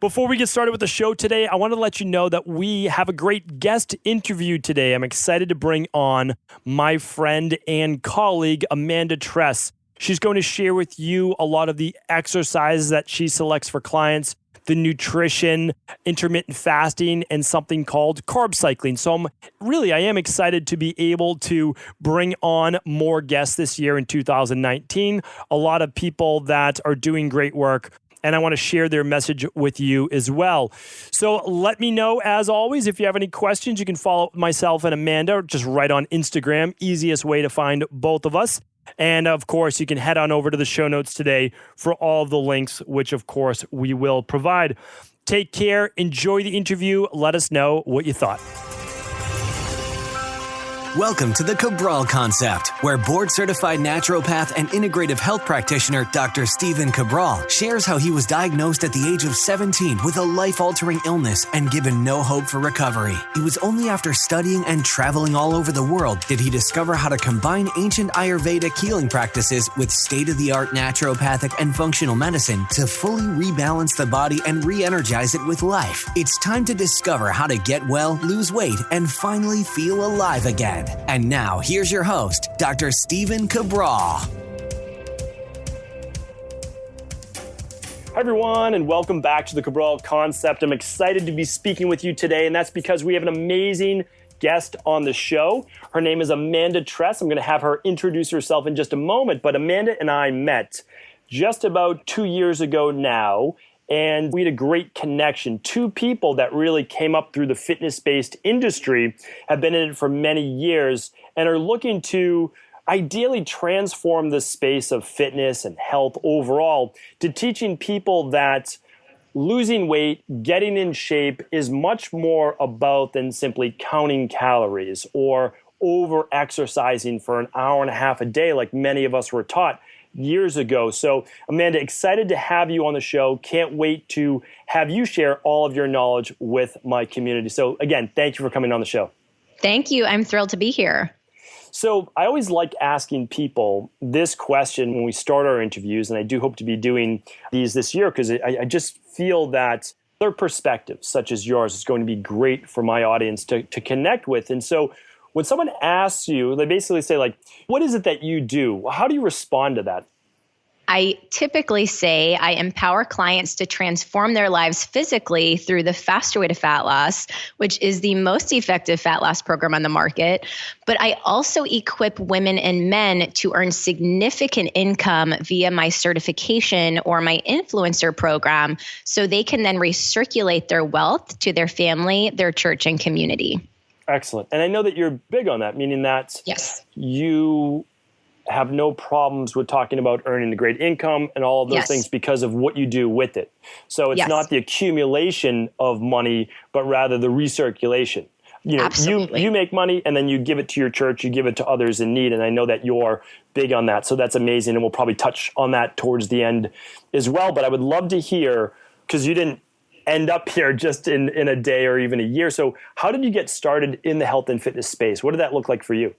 Before we get started with the show today, I want to let you know that we have a great guest interview today. I'm excited to bring on my friend and colleague, Amanda Tress. She's going to share with you a lot of the exercises that she selects for clients, the nutrition, intermittent fasting, and something called carb cycling. So I am excited to be able to bring on more guests this year in 2019. A lot of people that are doing great work, and I want to share their message with you as well. So let me know, as always, if you have any questions. You can follow myself and Amanda, just right on Instagram, easiest way to find both of us. And of course, you can head on over to the show notes today for all of the links, which of course we will provide. Take care, enjoy the interview, let us know what you thought. Welcome to the Cabral Concept, where board-certified naturopath and integrative health practitioner Dr. Stephen Cabral shares how he was diagnosed at the age of 17 with a life-altering illness and given no hope for recovery. It was only after studying and traveling all over the world did he discover how to combine ancient Ayurvedic healing practices with state-of-the-art naturopathic and functional medicine to fully rebalance the body and re-energize it with life. It's time to discover how to get well, lose weight, and finally feel alive again. And now, here's your host, Dr. Stephen Cabral. Hi, everyone, and welcome back to the Cabral Concept. I'm excited to be speaking with you today, and that's because we have an amazing guest on the show. Her name is Amanda Tress. I'm going to have her introduce herself in just a moment, but Amanda and I met just about 2 years ago now, and we had a great connection. Two people that really came up through the fitness-based industry, have been in it for many years, and are looking to ideally transform the space of fitness and health overall to teaching people that losing weight, getting in shape is much more about than simply counting calories or over-exercising for an hour and a half a day like many of us were taught years ago. So, Amanda, excited to have you on the show. Can't wait to have you share all of your knowledge with my community. So, again, thank you for coming on the show. Thank you. I'm thrilled to be here. So, I always like asking people this question when we start our interviews, and I do hope to be doing these this year because I just feel that their perspectives, such as yours, is going to be great for my audience to connect with. And so, when someone asks you, they basically say, like, what is it that you do? How do you respond to that? I typically say I empower clients to transform their lives physically through the Faster Way to Fat Loss, which is the most effective fat loss program on the market. But I also equip women and men to earn significant income via my certification or my influencer program, so they can then recirculate their wealth to their family, their church, and community. Excellent. And I know that you're big on that, meaning that Yes. You have no problems with talking about earning a great income and all of those Yes. things because of what you do with it. So it's Yes. not the accumulation of money, but rather the recirculation. You know, Absolutely. you make money and then you give it to your church, you give it to others in need. And I know that you're big on that. So that's amazing. And we'll probably touch on that towards the end as well. But I would love to hear, because you didn't end up here just in a day or even a year. So how did you get started in the health and fitness space? What did that look like for you?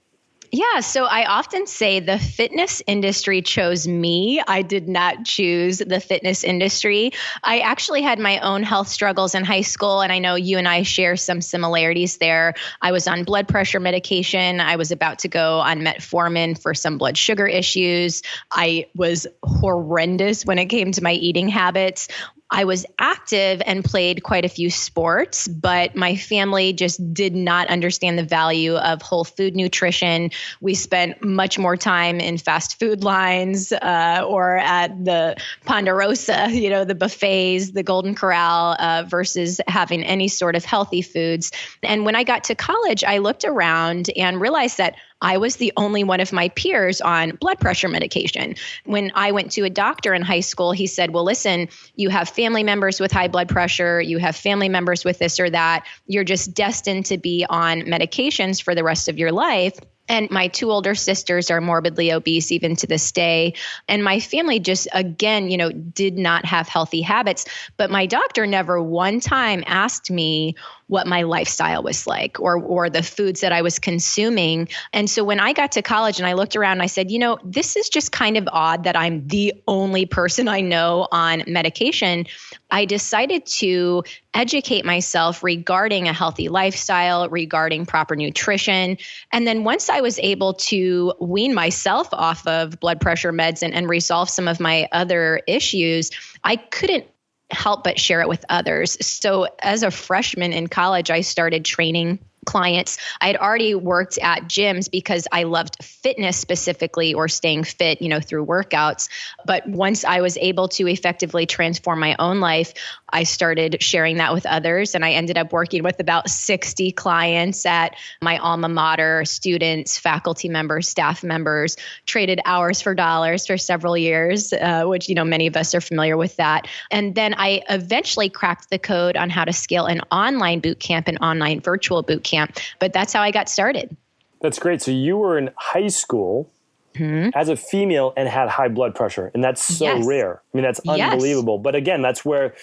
Yeah, so I often say the fitness industry chose me. I did not choose the fitness industry. I actually had my own health struggles in high school, and I know you and I share some similarities there. I was on blood pressure medication. I was about to go on metformin for some blood sugar issues. I was horrendous when it came to my eating habits. I was active and played quite a few sports, but my family just did not understand the value of whole food nutrition. We spent much more time in fast food lines or at the Ponderosa, the buffets, the Golden Corral, versus having any sort of healthy foods. And when I got to college, I looked around and realized that I was the only one of my peers on blood pressure medication. When I went to a doctor in high school, he said, well, listen, you have family members with high blood pressure, you have family members with this or that, you're just destined to be on medications for the rest of your life. And my two older sisters are morbidly obese even to this day. And my family just, again, did not have healthy habits. But my doctor never one time asked me what my lifestyle was like or the foods that I was consuming. And so when I got to college and I looked around and I said, this is just kind of odd that I'm the only person I know on medication. I decided to educate myself regarding a healthy lifestyle, regarding proper nutrition. And then once I was able to wean myself off of blood pressure meds and resolve some of my other issues, I couldn't help but share it with others. So as a freshman in college, I started training clients. I had already worked at gyms because I loved fitness specifically, or staying fit, through workouts. But once I was able to effectively transform my own life, I started sharing that with others. And I ended up working with about 60 clients at my alma mater, students, faculty members, staff members, traded hours for dollars for several years, which, many of us are familiar with that. And then I eventually cracked the code on how to scale an online boot camp, an online virtual boot camp. But that's how I got started. That's great. So you were in high school as a female and had high blood pressure. And that's so rare. I mean, that's unbelievable. But again, that's where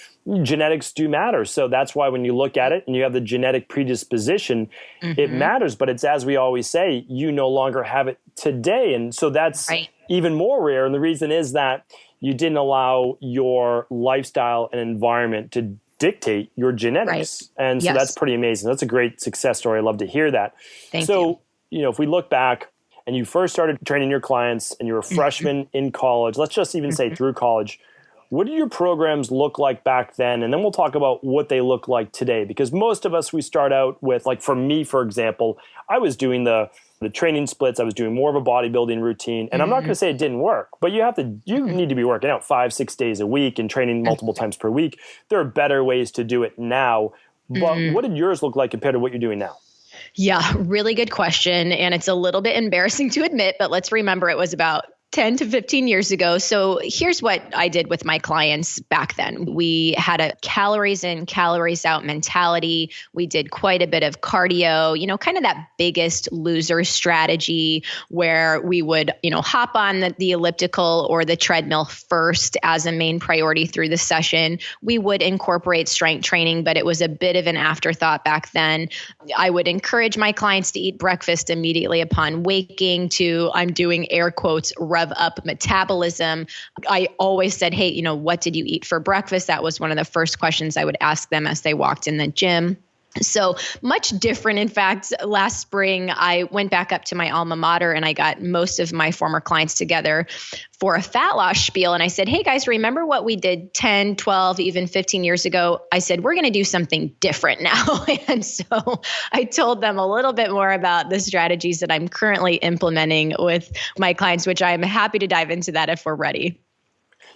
genetics do matter. So that's why when you look at it and you have the genetic predisposition, it matters. But it's, as we always say, you no longer have it today. And so that's even more rare. And the reason is that you didn't allow your lifestyle and environment to dictate your genetics. And so that's pretty amazing. That's a great success story. I love to hear that. Thank you. If we look back and you first started training your clients and you were a freshman in college, let's just even say through college, what did your programs look like back then? And then we'll talk about what they look like today. Because most of us, we start out with, like for me, for example, I was doing the training splits. I was doing more of a bodybuilding routine. And I'm not going to say it didn't work, but you need to be working out 5-6 days a week and training multiple times per week. There are better ways to do it now. But what did yours look like compared to what you're doing now? Yeah, really good question. And it's a little bit embarrassing to admit, but let's remember it was about 10 to 15 years ago. So here's what I did with my clients back then. We had a calories in, calories out mentality. We did quite a bit of cardio, kind of that biggest loser strategy where we would, hop on the elliptical or the treadmill first as a main priority through the session. We would incorporate strength training, but it was a bit of an afterthought back then. I would encourage my clients to eat breakfast immediately upon waking to, I'm doing air quotes, rev up metabolism. I always said, hey, what did you eat for breakfast? That was one of the first questions I would ask them as they walked in the gym. So much different. In fact, last spring, I went back up to my alma mater and I got most of my former clients together for a fat loss spiel. And I said, hey guys, remember what we did 10, 12, even 15 years ago? I said, we're going to do something different now. And so I told them a little bit more about the strategies that I'm currently implementing with my clients, which I'm happy to dive into that if we're ready.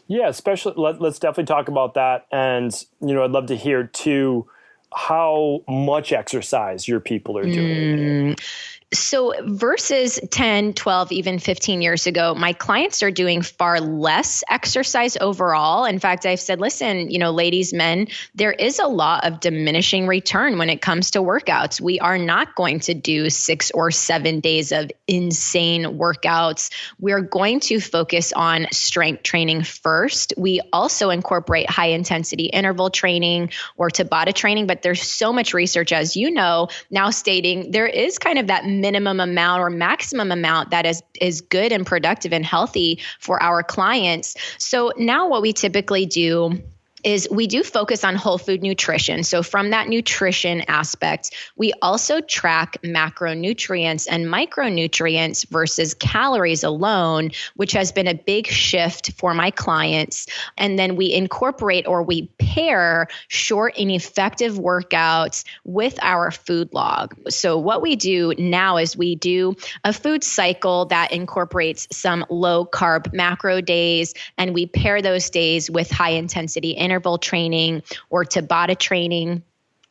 Yeah, especially let's definitely talk about that. And, I'd love to hear too, how much exercise your people are doing. So versus 10, 12, even 15 years ago, my clients are doing far less exercise overall. In fact, I've said, listen, ladies, men, there is a law of diminishing return when it comes to workouts. We are not going to do 6 or 7 days of insane workouts. We're going to focus on strength training first. We also incorporate high intensity interval training or Tabata training, but there's so much research, as you know, now stating there is kind of that minimum amount or maximum amount that is good and productive and healthy for our clients. So now what we typically do is we do focus on whole food nutrition. So from that nutrition aspect, we also track macronutrients and micronutrients versus calories alone, which has been a big shift for my clients. And then we incorporate or we pair short and effective workouts with our food log. So what we do now is we do a food cycle that incorporates some low carb macro days, and we pair those days with high intensity interval training or Tabata training.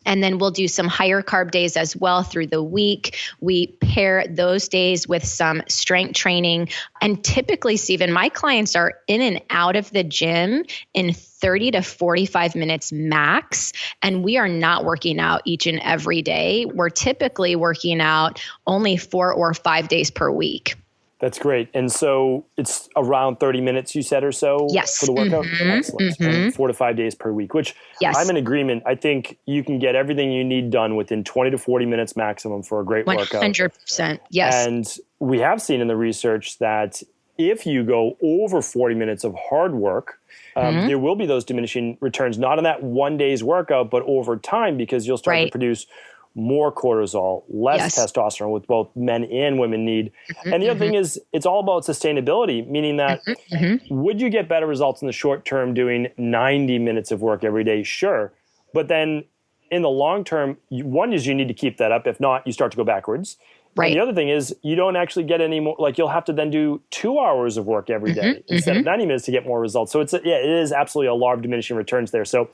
And then we'll do some higher carb days as well through the week. We pair those days with some strength training. And typically, Stephen, my clients are in and out of the gym in 30 to 45 minutes max. And we are not working out each and every day. We're typically working out only 4 or 5 days per week. That's great. And so it's around 30 minutes, you said, or so for the workout? Excellent. And 4 to 5 days per week, which I'm in agreement. I think you can get everything you need done within 20 to 40 minutes maximum for a great workout. 100%. Yes. And we have seen in the research that if you go over 40 minutes of hard work, there will be those diminishing returns, not on that one day's workout, but over time, because you'll start to produce more cortisol, less testosterone, with both men and women need. And the other thing is, it's all about sustainability, meaning that would you get better results in the short term doing 90 minutes of work every day? Sure. But then in the long term, one is you need to keep that up. If not, you start to go backwards. Right. And the other thing is you don't actually get any more, like you'll have to then do 2 hours of work every day instead of 90 minutes to get more results. So it is absolutely a law of diminishing returns there. So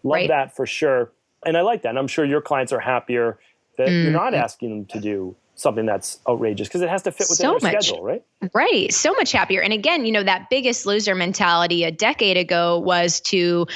love that for sure. And I like that. And I'm sure your clients are happier that you're not asking them to do something that's outrageous, because it has to fit within their schedule, right? Right. So much happier. And again, that Biggest Loser mentality a decade ago was to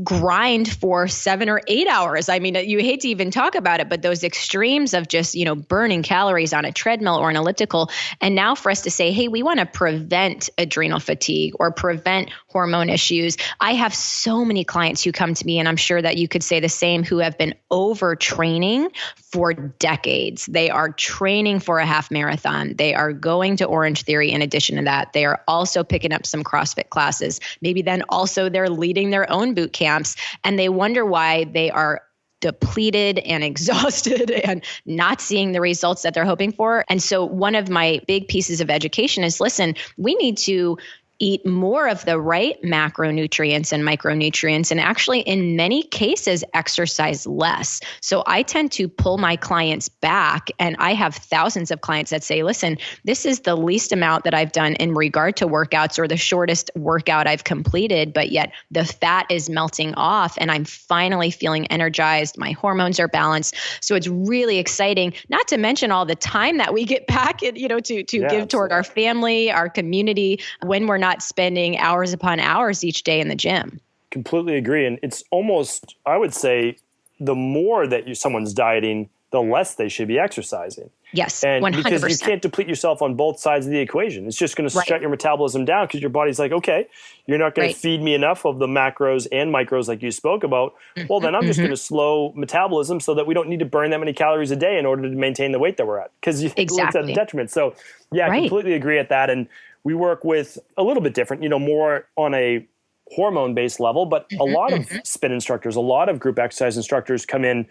grind for 7 or 8 hours. I mean, you hate to even talk about it, but those extremes of just, burning calories on a treadmill or an elliptical. And now for us to say, hey, we want to prevent adrenal fatigue or prevent hormone issues. I have so many clients who come to me, and I'm sure that you could say the same, who have been overtraining for decades. They are training for a half marathon. They are going to Orange Theory. In addition to that, they are also picking up some CrossFit classes. Maybe then also they're leading their own boot camps, and they wonder why they are depleted and exhausted and not seeing the results that they're hoping for. And so one of my big pieces of education is, listen, we need to eat more of the right macronutrients and micronutrients, and actually in many cases exercise less. So I tend to pull my clients back, and I have thousands of clients that say, listen, this is the least amount that I've done in regard to workouts, or the shortest workout I've completed, but yet the fat is melting off and I'm finally feeling energized. My hormones are balanced. So it's really exciting, not to mention all the time that we get back, to give toward our family, our community, when we're not spending hours upon hours each day in the gym. Completely agree. And it's almost, I would say, the more that someone's dieting, the less they should be exercising. Yes, and 100%. Because you can't deplete yourself on both sides of the equation. It's just going to shut your metabolism down, because your body's like, okay, you're not going to feed me enough of the macros and micros like you spoke about. Well, then I'm just going to slow metabolism so that we don't need to burn that many calories a day in order to maintain the weight that we're at, because it looks at a detriment. So I completely agree at that. And we work with a little bit different, more on a hormone-based level, but a lot of spin instructors, a lot of group exercise instructors come in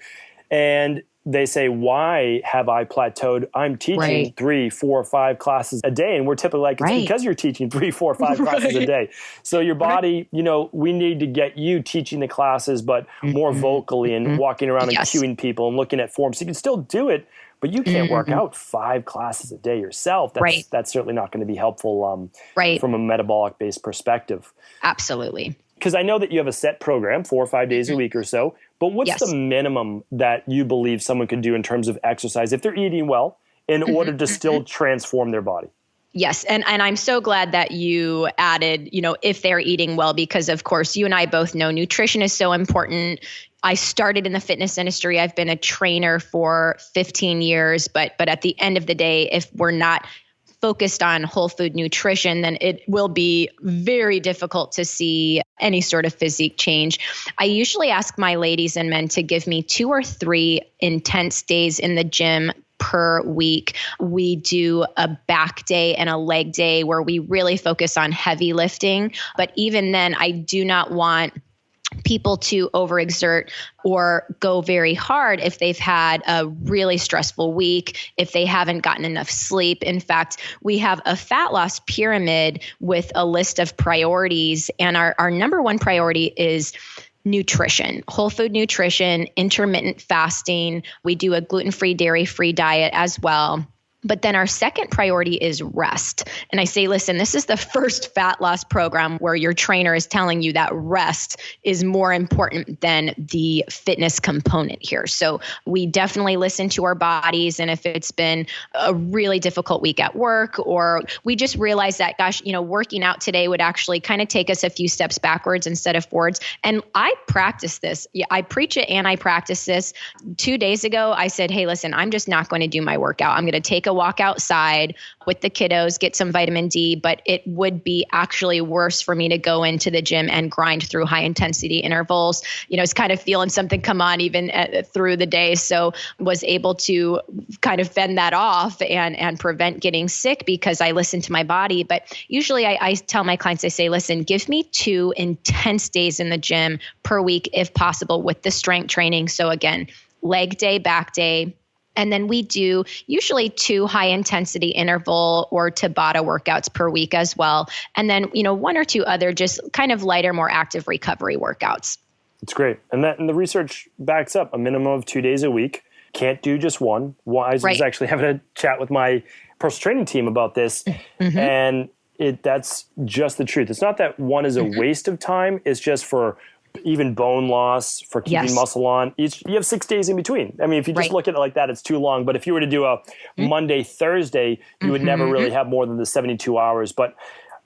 and they say, why have I plateaued? I'm teaching 3, 4, 5 classes a day. And we're typically like, it's because you're teaching 3, 4, 5 classes a day. So your body, we need to get you teaching the classes, but more vocally and walking around and cueing people and looking at forms. So you can still do it, but you can't work out 5 classes a day yourself. That's certainly not going to be helpful from a metabolic-based perspective. Absolutely. Because I know that you have a set program, 4 or 5 days a week or so, but what's the minimum that you believe someone could do in terms of exercise if they're eating well in order to still transform their body? Yes. And I'm so glad that you added, if they're eating well, because of course you and I both know nutrition is so important. I started in the fitness industry. I've been a trainer for 15 years, but at the end of the day, if we're not focused on whole food nutrition, then it will be very difficult to see any sort of physique change. I usually ask my ladies and men to give me 2 or 3 intense days in the gym per week. We do a back day and a leg day where we really focus on heavy lifting. But even then, I do not want people to overexert or go very hard if they've had a really stressful week, if they haven't gotten enough sleep. In fact, we have a fat loss pyramid with a list of priorities, and our number one priority is nutrition, whole food nutrition, intermittent fasting. We do a gluten-free, dairy-free diet as well. But then our second priority is rest. And I say, listen, this is the first fat loss program where your trainer is telling you that rest is more important than the fitness component here. So we definitely listen to our bodies. And if it's been a really difficult week at work, or we just realize that, gosh, working out today would actually kind of take us a few steps backwards instead of forwards. And I practice this. I preach it and I practice this. 2 days ago, I said, hey, listen, I'm just not going to do my workout. I'm going to take a walk outside with the kiddos, get some vitamin D, but it would be actually worse for me to go into the gym and grind through high intensity intervals. It's kind of feeling something come on even through the day. So was able to kind of fend that off and prevent getting sick because I listen to my body. But usually I tell my clients, I say, listen, give me 2 intense days in the gym per week, if possible, with the strength training. So again, leg day, back day. And then we do usually 2 high intensity interval or Tabata workouts per week as well. And then, 1 or 2 other just kind of lighter, more active recovery workouts. It's great. And the research backs up a minimum of 2 days a week. Can't do just one. I was actually having a chat with my personal training team about this. And that's just the truth. It's not that one is a waste of time. It's just for even bone loss, for keeping muscle on. You have 6 days in between. I mean, if you just look at it like that, it's too long. But if you were to do a Monday, Thursday, you would never really have more than the 72 hours. But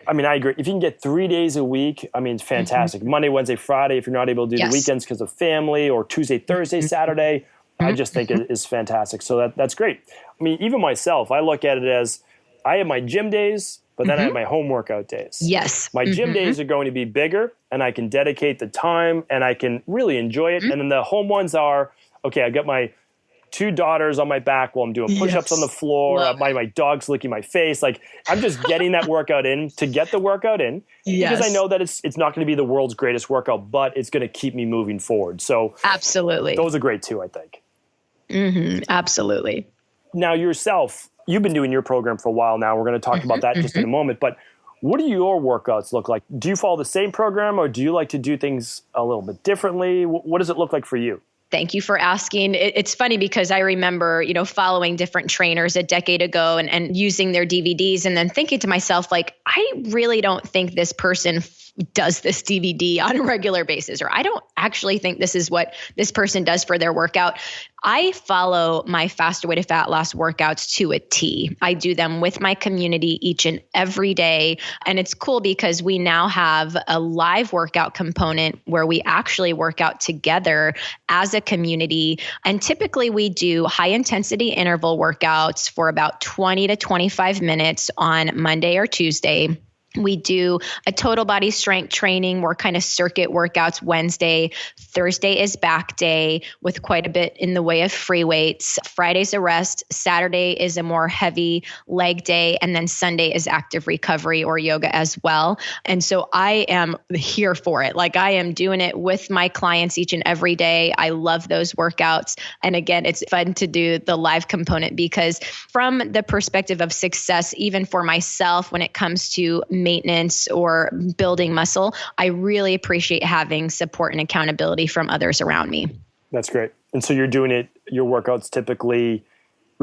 I mean, I agree. If you can get 3 days a week, I mean, it's fantastic. Monday, Wednesday, Friday, if you're not able to do the weekends because of family, or Tuesday, Thursday, Saturday, I just think it is fantastic. So that's great. I mean, even myself, I look at it as I have my gym days, but then I have my home workout days. Yes. My gym days are going to be bigger, and I can dedicate the time, and I can really enjoy it. And then the home ones are, okay, I got my 2 daughters on my back while I'm doing push-ups on the floor. My dog's licking my face. Like, I'm just getting that workout in to get the workout in because I know that it's not going to be the world's greatest workout, but it's going to keep me moving forward. So absolutely, those are great too, I think. Absolutely. Now yourself, you've been doing your program for a while now. We're going to talk about that just in a moment, but what do your workouts look like? Do you follow the same program, or do you like to do things a little bit differently? What does it look like for you? Thank you for asking. It's funny because I remember, following different trainers a decade ago and using their DVDs and then thinking to myself, like, I really don't think this person does this DVD on a regular basis, or I don't actually think this is what this person does for their workout. I follow my Faster Way to Fat Loss workouts to a T. I do them with my community each and every day. And it's cool because we now have a live workout component where we actually work out together as a community. And typically we do high intensity interval workouts for about 20 to 25 minutes on Monday or Tuesday. We do a total body strength training, more kind of circuit workouts Wednesday. Thursday is back day with quite a bit in the way of free weights. Friday's a rest. Saturday is a more heavy leg day. And then Sunday is active recovery or yoga as well. And so I am here for it. Like, I am doing it with my clients each and every day. I love those workouts. And again, it's fun to do the live component because from the perspective of success, even for myself, when it comes to maintenance or building muscle, I really appreciate having support and accountability from others around me. That's great. And so you're doing your workouts typically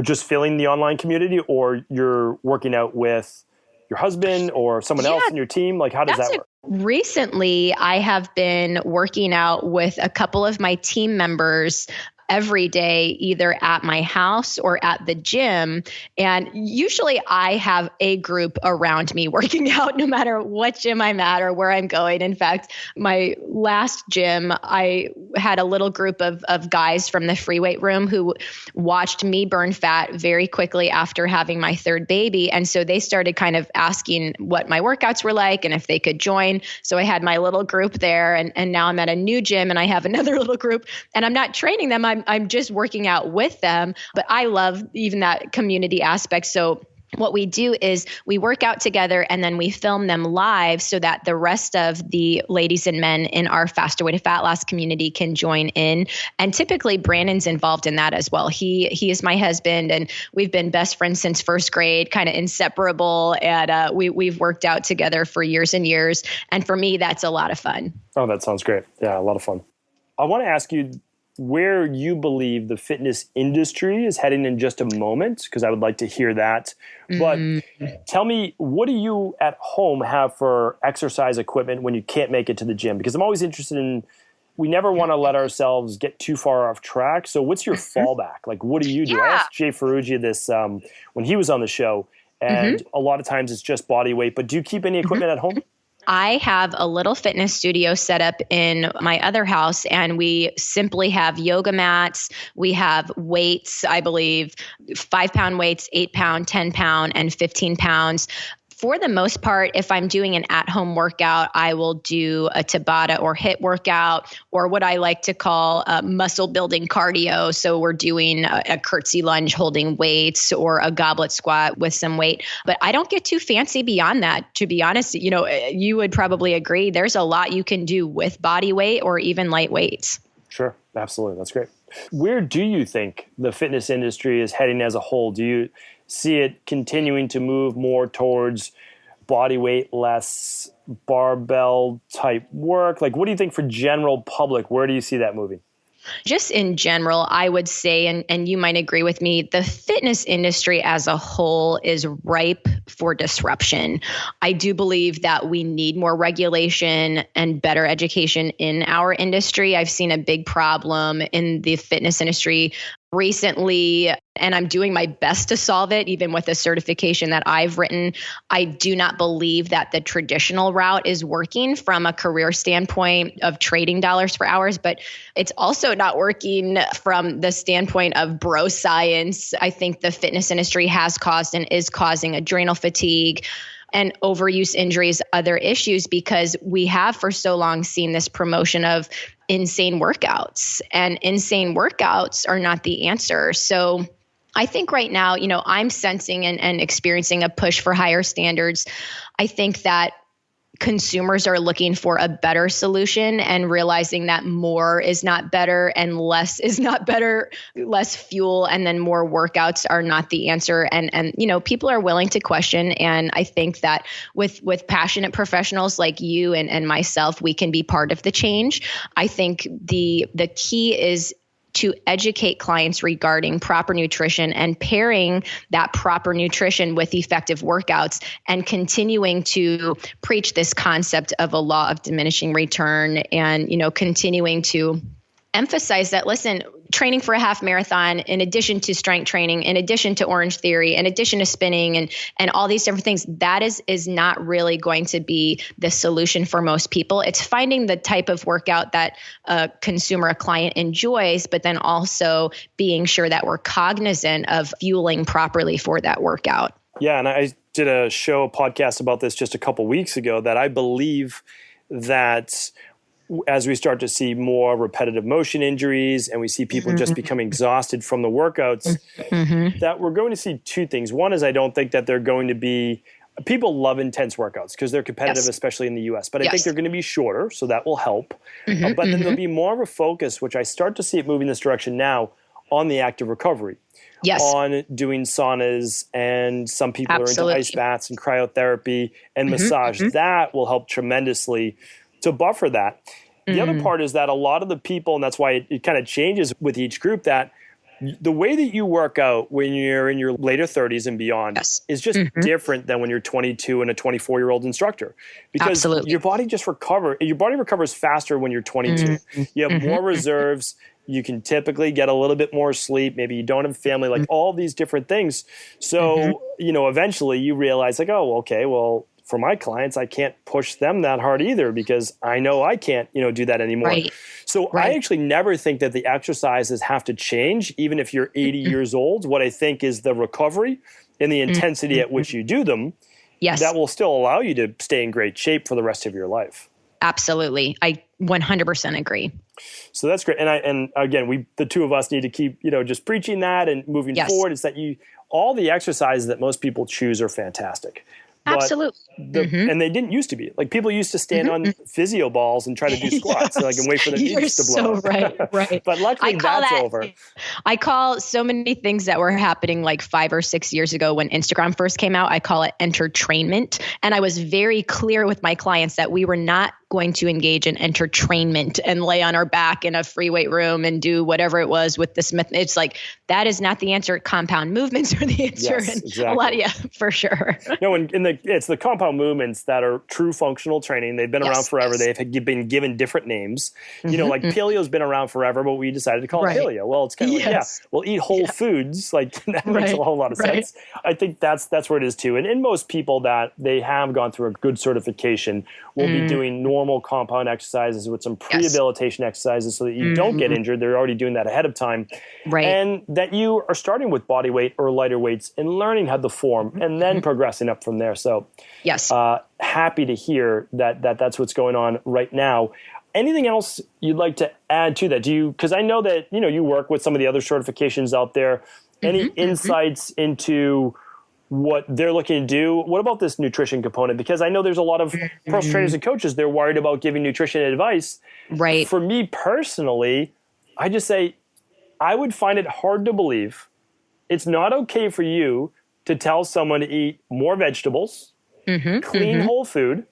just filling the online community, or you're working out with your husband or someone else in your team? Like, how does that work? Recently, I have been working out with a couple of my team members every day, either at my house or at the gym. And usually I have a group around me working out no matter what gym I'm at or where I'm going. In fact, my last gym, I had a little group of guys from the free weight room who watched me burn fat very quickly after having my 3rd baby. And so they started kind of asking what my workouts were like and if they could join. So I had my little group there, and now I'm at a new gym and I have another little group, and I'm not training them. I'm just working out with them, but I love even that community aspect. So what we do is we work out together and then we film them live so that the rest of the ladies and men in our Faster Way to Fat Loss community can join in. And typically Brandon's involved in that as well. He is my husband, and we've been best friends since 1st grade, kind of inseparable. And we've worked out together for years and years. And for me, that's a lot of fun. Oh, that sounds great. Yeah, a lot of fun. I want to ask you where you believe the fitness industry is heading in just a moment, because I would like to hear that. But tell me, what do you at home have for exercise equipment when you can't make it to the gym? Because I'm always interested in, we never want to let ourselves get too far off track. So what's your fallback? Like, what do you do? I asked Jay Ferrugia this when he was on the show, and a lot of times it's just body weight. But do you keep any equipment at home? I have a little fitness studio set up in my other house, and we simply have yoga mats. We have weights, I believe, 5-pound weights, 8-pound, 10-pound, and 15 pounds. For the most part, if I'm doing an at-home workout, I will do a Tabata or HIIT workout, or what I like to call muscle building cardio. So we're doing a curtsy lunge holding weights or a goblet squat with some weight. But I don't get too fancy beyond that. To be honest, you would probably agree. There's a lot you can do with body weight or even light weights. Sure. Absolutely. That's great. Where do you think the fitness industry is heading as a whole? Do you see it continuing to move more towards body weight, less barbell type work? Like, what do you think for general public? Where do you see that moving? Just in general, I would say, and you might agree with me, the fitness industry as a whole is ripe for disruption. I do believe that we need more regulation and better education in our industry. I've seen a big problem in the fitness industry recently, and I'm doing my best to solve it, even with a certification that I've written. I do not believe that the traditional route is working from a career standpoint of trading dollars for hours, but it's also not working from the standpoint of bro science. I think the fitness industry has caused and is causing adrenal fatigue and overuse injuries, other issues, because we have for so long seen this promotion of insane workouts, and insane workouts are not the answer. So I think right now, I'm sensing and experiencing a push for higher standards. I think that consumers are looking for a better solution and realizing that more is not better and less is not better, less fuel and then more workouts are not the answer. And people are willing to question. And I think that with passionate professionals like you and myself, we can be part of the change. I think the key is to educate clients regarding proper nutrition and pairing that proper nutrition with effective workouts and continuing to preach this concept of a law of diminishing return and, continuing to emphasize that, listen, training for a half marathon, in addition to strength training, in addition to Orange Theory, in addition to spinning and all these different things, that is not really going to be the solution for most people. It's finding the type of workout that a consumer, a client enjoys, but then also being sure that we're cognizant of fueling properly for that workout. Yeah, and I did a podcast about this just a couple weeks ago, that I believe that as we start to see more repetitive motion injuries and we see people just becoming exhausted from the workouts, that we're going to see two things. One is I don't think that they're going to be – people love intense workouts because they're competitive, especially in the U.S. But I think they're going to be shorter, so that will help. But then there'll be more of a focus, which I start to see it moving this direction now, on the active recovery. On doing saunas, and some people are into ice baths and cryotherapy and massage. That will help tremendously to buffer that. The other part is that a lot of the people, and that's why it kind of changes with each group, that the way that you work out when you're in your later 30s and beyond is just different than when you're 22 and a 24-year-old instructor. Because your body recovers faster when you're 22. You have more reserves. You can typically get a little bit more sleep. Maybe you don't have family, like all these different things. So, eventually you realize like, oh, okay, well, for my clients, I can't push them that hard either because I know I can't, do that anymore. So I actually never think that the exercises have to change, even if you're 80 years old. What I think is the recovery and the intensity at which you do them, that will still allow you to stay in great shape for the rest of your life. Absolutely. I 100% agree. So that's great. And again, the two of us need to keep, just preaching that and moving forward. It's that all the exercises that most people choose are fantastic. Absolutely. And they didn't used to be. Like, people used to stand on physio balls and try to do squats and wait for their knees to blow. You're so right. But luckily that's over. I call so many things that were happening like 5 or 6 years ago when Instagram first came out, I call it entertainment. And I was very clear with my clients that we were not going to engage in entertainment and lay on our back in a free weight room and do whatever it was with the Smith. It's like, that is not the answer. Compound movements are the answer. Yes, and exactly. A lot of, yeah, for sure. No, it's the compound movements that are true functional training. They've been around forever. They've been given different names. Like paleo's been around forever, but we decided to call it paleo. Well, it's kind of like, we'll eat whole foods. Like that makes a whole lot of sense. I think that's where it is too. And most people that they have gone through a good certification will be doing normal compound exercises with some prehabilitation exercises so that you don't get injured. They're already doing that ahead of time. Right. And that you are starting with body weight or lighter weights and learning how to form and then progressing up from there. So happy to hear that's what's going on right now. Anything else you'd like to add to that? Because I know that, you work with some of the other certifications out there. Any insights into what they're looking to do? What about this nutrition component? Because I know there's a lot of personal trainers and coaches, they're worried about giving nutrition advice. Right. For me personally, I just say, I would find it hard to believe it's not okay for you to tell someone to eat more vegetables, clean whole food,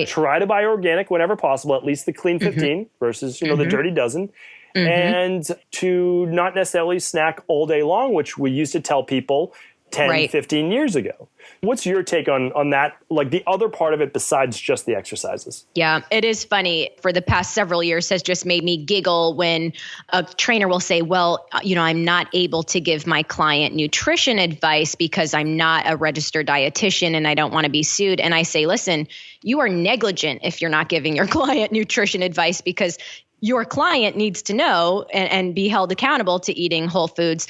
try to buy organic whenever possible, at least the clean 15 versus, the dirty dozen, and to not necessarily snack all day long, which we used to tell people 10, 15 years ago. What's your take on that, like the other part of it besides just the exercises? Yeah, it is funny. For the past several years has just made me giggle when a trainer will say, well, I'm not able to give my client nutrition advice because I'm not a registered dietitian and I don't want to be sued. And I say, listen, you are negligent if you're not giving your client nutrition advice, because your client needs to know and be held accountable to eating whole foods.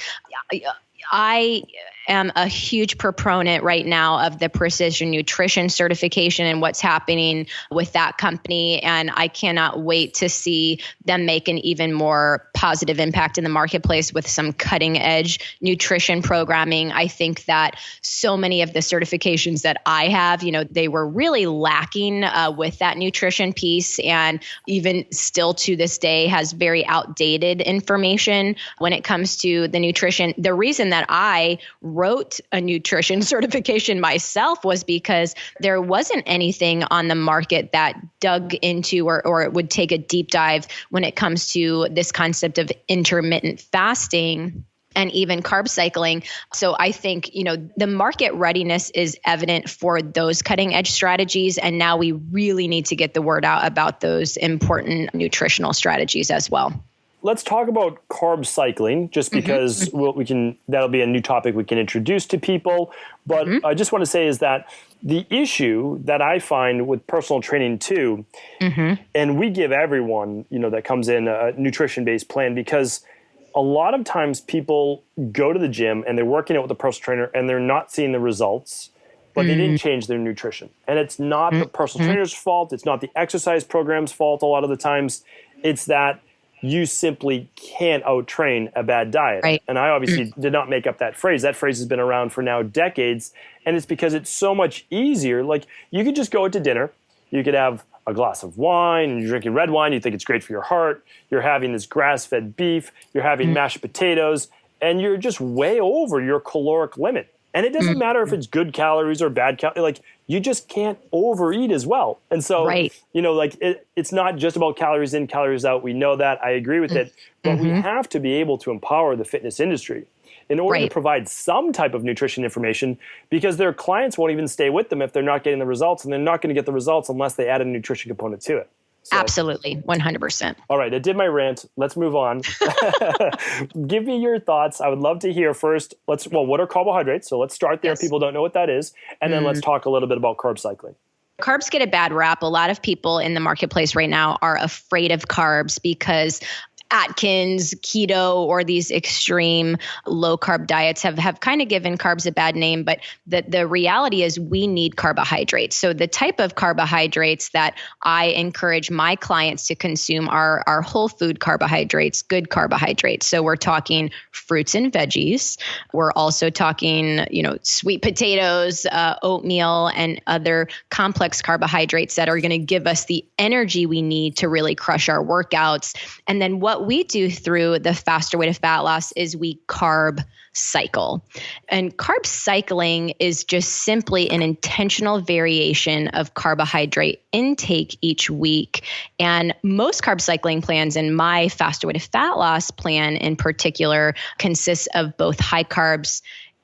I am a huge proponent right now of the precision nutrition certification and what's happening with that company. And I cannot wait to see them make an even more positive impact in the marketplace with some cutting edge nutrition programming. I think that so many of the certifications that I have, they were really lacking with that nutrition piece, and even still to this day has very outdated information when it comes to the nutrition. The reason that I wrote a nutrition certification myself was because there wasn't anything on the market that dug into or would take a deep dive when it comes to this concept of intermittent fasting and even carb cycling. So I think, the market readiness is evident for those cutting edge strategies. And now we really need to get the word out about those important nutritional strategies as well. Let's talk about carb cycling, just because that'll be a new topic we can introduce to people. But I just want to say is that the issue that I find with personal training too, and we give everyone, that comes in a nutrition-based plan, because a lot of times people go to the gym and they're working out with a personal trainer and they're not seeing the results, but they didn't change their nutrition. And it's not the personal trainer's fault. It's not the exercise program's fault a lot of the times. It's that you simply can't out-train a bad diet. Right. And I obviously did not make up that phrase. That phrase has been around for now decades. And it's because it's so much easier. Like, you could just go out to dinner. You could have a glass of wine, and you're drinking red wine. You think it's great for your heart. You're having this grass-fed beef. You're having mashed potatoes. And you're just way over your caloric limit. And it doesn't matter if it's good calories or bad calories. Like, you just can't overeat as well. And so, it's not just about calories in, calories out. We know that. I agree with it. But we have to be able to empower the fitness industry in order to provide some type of nutrition information, because their clients won't even stay with them if they're not getting the results. And they're not going to get the results unless they add a nutrition component to it. So, absolutely. 100%. All right. I did my rant. Let's move on. Give me your thoughts. I would love to hear first. What are carbohydrates? So let's start there. Yes. People don't know what that is. And then let's talk a little bit about carb cycling. Carbs get a bad rap. A lot of people in the marketplace right now are afraid of carbs because Atkins, keto, or these extreme low carb diets have kind of given carbs a bad name, but the reality is we need carbohydrates. So the type of carbohydrates that I encourage my clients to consume are whole food carbohydrates, good carbohydrates. So we're talking fruits and veggies. We're also talking, sweet potatoes, oatmeal, and other complex carbohydrates that are going to give us the energy we need to really crush our workouts. And then what what we do through the Faster Way to Fat Loss is we carb cycle. And carb cycling is just simply an intentional variation of carbohydrate intake each week. And most carb cycling plans, and my Faster Way to Fat Loss plan in particular, consists of both high carbs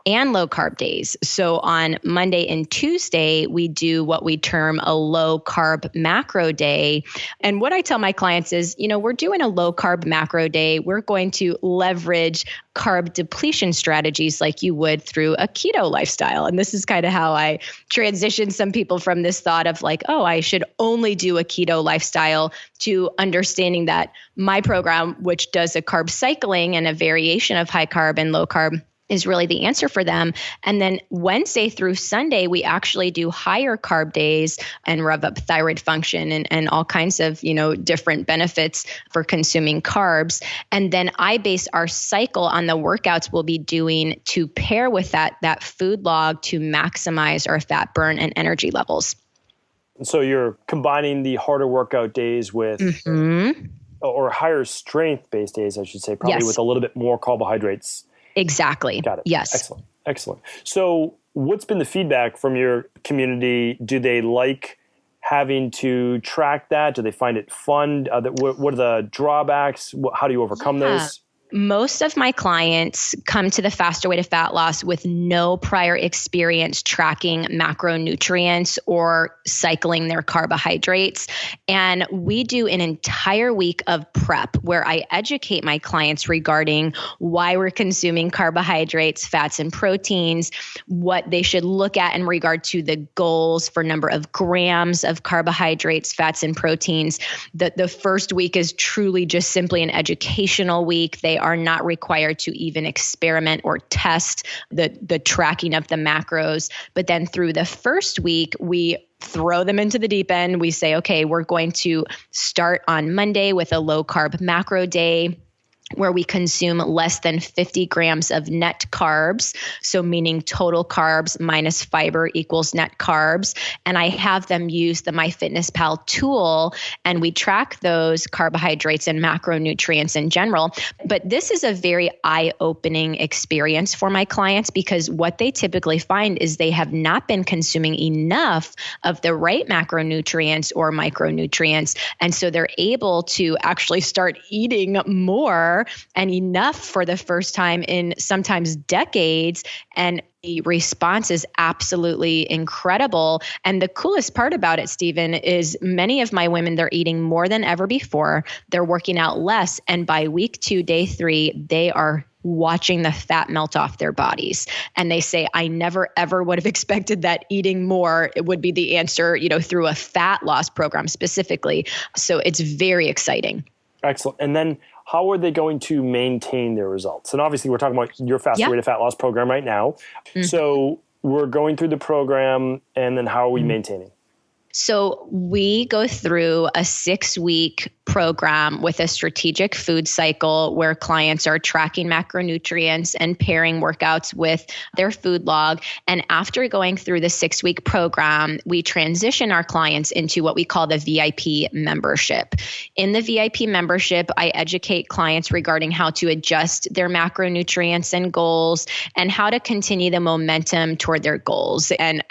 and low carb days. So on Monday and Tuesday, we do what we term a low carb macro day. And what I tell my clients is, we're doing a low carb macro day. We're going to leverage carb depletion strategies like you would through a keto lifestyle. And this is kind of how I transition some people from this thought of like, oh, I should only do a keto lifestyle, to understanding that my program, which does a carb cycling and a variation of high carb and low carb, is really the answer for them. And then Wednesday through Sunday, we actually do higher carb days and rev up thyroid function and all kinds of, different benefits for consuming carbs. And then I base our cycle on the workouts we'll be doing to pair with that food log to maximize our fat burn and energy levels. So you're combining the harder workout days with, or higher strength-based days, I should say, probably with a little bit more carbohydrates. Exactly. Got it. Yes. Excellent. So what's been the feedback from your community? Do they like having to track that? Do they find it fun? What are the drawbacks? How do you overcome those? Most of my clients come to the Faster Way to Fat Loss with no prior experience tracking macronutrients or cycling their carbohydrates. And we do an entire week of prep where I educate my clients regarding why we're consuming carbohydrates, fats, and proteins, what they should look at in regard to the goals for number of grams of carbohydrates, fats, and proteins. The first week is truly just simply an educational week. They are not required to even experiment or test the tracking of the macros. But then through the first week, we throw them into the deep end. We say, okay, we're going to start on Monday with a low carb macro day, where we consume less than 50 grams of net carbs. So meaning total carbs minus fiber equals net carbs. And I have them use the MyFitnessPal tool, and we track those carbohydrates and macronutrients in general. But this is a very eye-opening experience for my clients, because what they typically find is they have not been consuming enough of the right macronutrients or micronutrients. And so they're able to actually start eating more and enough for the first time in sometimes decades. And the response is absolutely incredible. And the coolest part about it, Stephen, is many of my women, they're eating more than ever before. They're working out less. And by week 2, day 3, they are watching the fat melt off their bodies. And they say, I never, ever would have expected that eating more, it would be the answer, through a fat loss program specifically. So it's very exciting. Excellent. And then how are they going to maintain their results? And obviously, we're talking about your Faster Way to Fat Loss program right now. So we're going through the program, and then how are we maintaining? So we go through a 6-week program with a strategic food cycle where clients are tracking macronutrients and pairing workouts with their food log. And after going through the 6-week program, we transition our clients into what we call the VIP membership. In the VIP membership, I educate clients regarding how to adjust their macronutrients and goals and how to continue the momentum toward their goals. And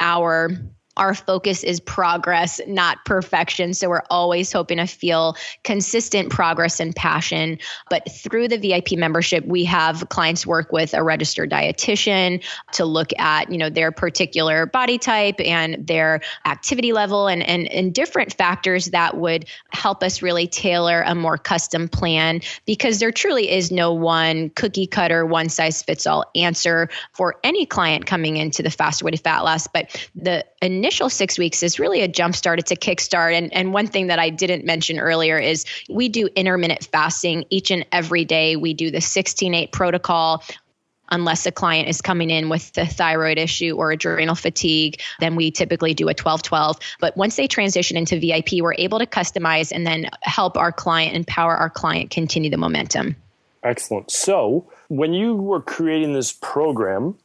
our focus is progress, not perfection. So we're always hoping to feel consistent progress and passion. But through the VIP membership, we have clients work with a registered dietitian to look at, their particular body type and their activity level and different factors that would help us really tailor a more custom plan, because there truly is no one cookie cutter, one size fits all answer for any client coming into the Faster Way to Fat Loss. But the initial 6 weeks is really a jump start. It's a kickstart. And one thing that I didn't mention earlier is we do intermittent fasting each and every day. We do the 16-8 protocol. Unless a client is coming in with a thyroid issue or adrenal fatigue, then we typically do a 12-12. But once they transition into VIP, we're able to customize and then help our client, empower our client continue the momentum. Excellent. So when you were creating this program,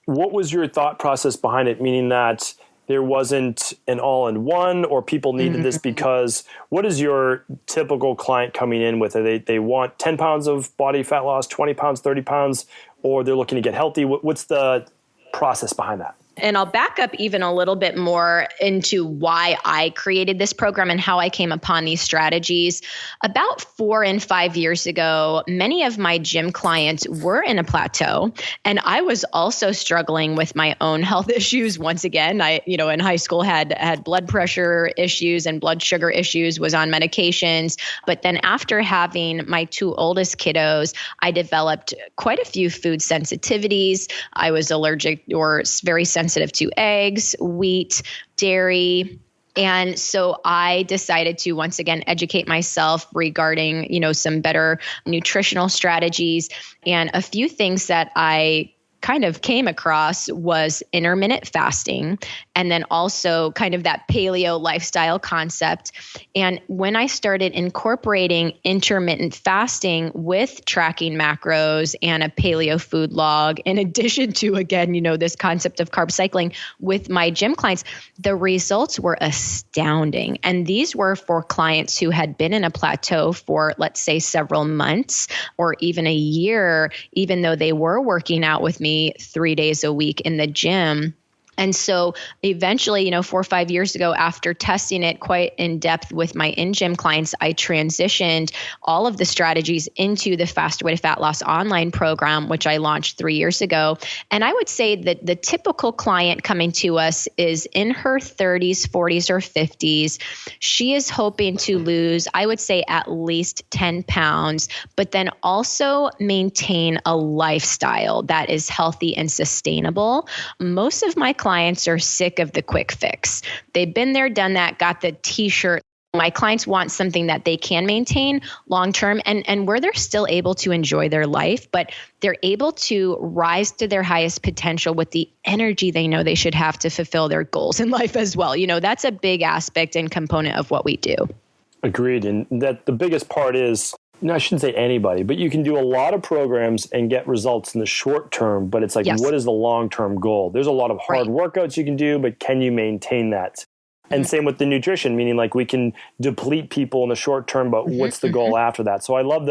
what was your thought process behind it? Meaning that there wasn't an all-in-one, or people needed this because what is your typical client coming in with? They want 10 pounds of body fat loss, 20 pounds, 30 pounds, or they're looking to get healthy? What's the process behind that? And I'll back up even a little bit more into why I created this program and how I came upon these strategies. About 4 and 5 years ago, many of my gym clients were in a plateau, and I was also struggling with my own health issues. Once again, I, in high school had blood pressure issues and blood sugar issues, was on medications. But then after having my 2 oldest kiddos, I developed quite a few food sensitivities. I was allergic or very sensitive to eggs, wheat, dairy. And so I decided to once again educate myself regarding, some better nutritional strategies. And a few things that I kind of came across was intermittent fasting, and then also kind of that paleo lifestyle concept. And when I started incorporating intermittent fasting with tracking macros and a paleo food log, in addition to, again, this concept of carb cycling with my gym clients, the results were astounding. And these were for clients who had been in a plateau for, let's say, several months or even a year, even though they were working out with me 3 days a week in the gym. And so eventually, 4 or 5 years ago, after testing it quite in depth with my in-gym clients, I transitioned all of the strategies into the Faster Way to Fat Loss online program, which I launched 3 years ago. And I would say that the typical client coming to us is in her 30s, 40s, or 50s. She is hoping to lose, I would say, at least 10 pounds, but then also maintain a lifestyle that is healthy and sustainable. Most of my clients are sick of the quick fix. They've been there, done that, got the t-shirt. My clients want something that they can maintain long-term and where they're still able to enjoy their life, but they're able to rise to their highest potential with the energy they know they should have to fulfill their goals in life as well. That's a big aspect and component of what we do. Agreed. And that the biggest part is, I shouldn't say anybody, but you can do a lot of programs and get results in the short term, but it's like, What is the long-term goal? There's a lot of hard workouts you can do, but can you maintain that? And same with the nutrition, meaning like we can deplete people in the short term, but what's the goal after that? So I love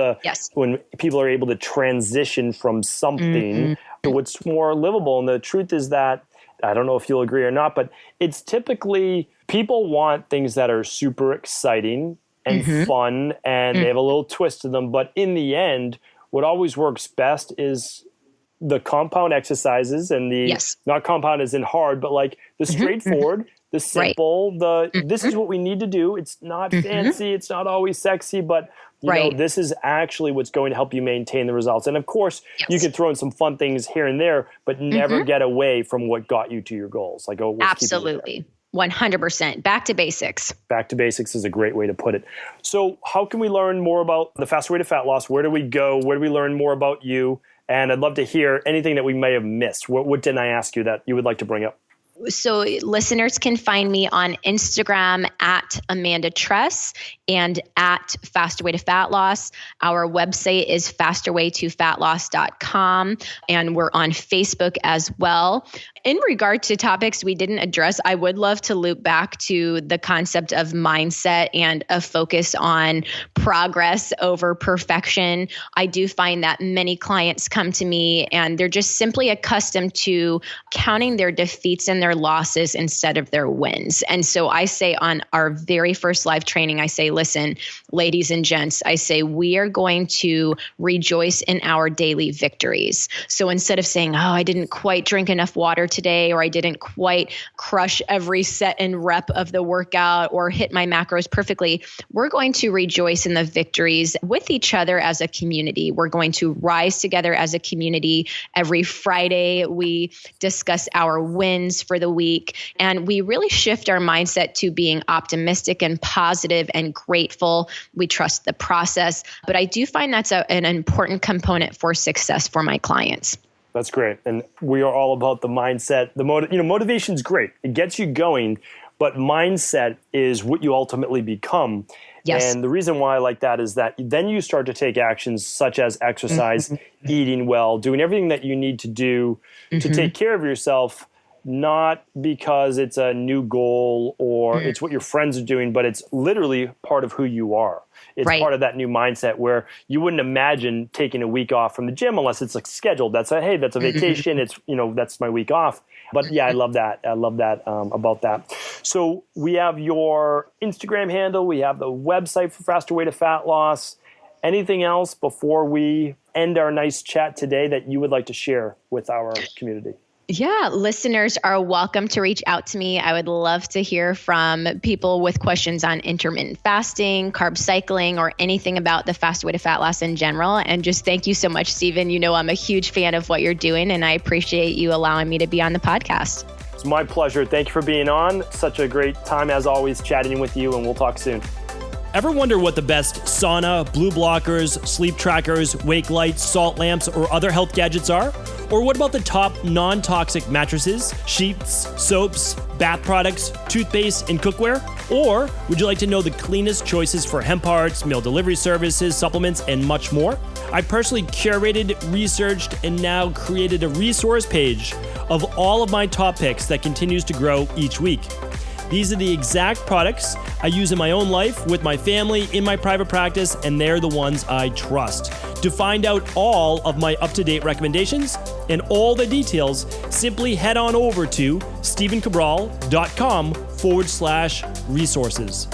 when people are able to transition from something to what's more livable. And the truth is that, I don't know if you'll agree or not, but it's typically people want things that are super exciting and fun, and they have a little twist to them. But in the end, what always works best is the compound exercises and not compound as in hard, but like the straightforward, the simple, this is what we need to do. It's not fancy. It's not always sexy, but you know, this is actually what's going to help you maintain the results. And of course, you can throw in some fun things here and there, but never get away from what got you to your goals. Like, absolutely. 100%. Back to basics. Back to basics is a great way to put it. So how can we learn more about the Faster Way to Fat Loss? Where do we go? Where do we learn more about you? And I'd love to hear anything that we may have missed. What didn't I ask you that you would like to bring up? So listeners can find me on Instagram at Amanda Tress and at Faster Way to Fat Loss. Our website is fasterwaytofatloss.com, and we're on Facebook as well. In regard to topics we didn't address, I would love to loop back to the concept of mindset and a focus on progress over perfection. I do find that many clients come to me and they're just simply accustomed to counting their defeats and their losses instead of their wins. And so I say on our very first live training, I say, listen, ladies and gents, I say, we are going to rejoice in our daily victories. So instead of saying, oh, I didn't quite drink enough water today, or I didn't quite crush every set and rep of the workout or hit my macros perfectly, we're going to rejoice in the victories with each other as a community. We're going to rise together as a community. Every Friday, we discuss our wins for the week, and we really shift our mindset to being optimistic and positive and grateful. We trust the process, but I do find that's an important component for success for my clients. That's great. And we are all about the mindset. Motivation is great. It gets you going, but mindset is what you ultimately become. Yes. And the reason why I like that is that then you start to take actions such as exercise, eating well, doing everything that you need to do to take care of yourself. not because it's a new goal or it's what your friends are doing, but it's literally part of who you are. It's part of that new mindset where you wouldn't imagine taking a week off from the gym unless it's like scheduled. That's a vacation. It's, that's my week off. But yeah, I love that. I love that about that. So we have your Instagram handle. We have the website for Faster Way to Fat Loss. Anything else before we end our nice chat today that you would like to share with our community? Yeah, listeners are welcome to reach out to me. I would love to hear from people with questions on intermittent fasting, carb cycling, or anything about the Fast Way to Fat Loss in general. And just thank you so much, Stephen. I'm a huge fan of what you're doing, and I appreciate you allowing me to be on the podcast. It's my pleasure. Thank you for being on. Such a great time, as always, chatting with you, and we'll talk soon. Ever wonder what the best sauna, blue blockers, sleep trackers, wake lights, salt lamps, or other health gadgets are? Or what about the top non-toxic mattresses, sheets, soaps, bath products, toothpaste, and cookware? Or would you like to know the cleanest choices for hemp parts, meal delivery services, supplements, and much more? I personally curated, researched, and now created a resource page of all of my top picks that continues to grow each week. These are the exact products I use in my own life, with my family, in my private practice, and they're the ones I trust. To find out all of my up-to-date recommendations and all the details, simply head on over to stephencabral.com/resources.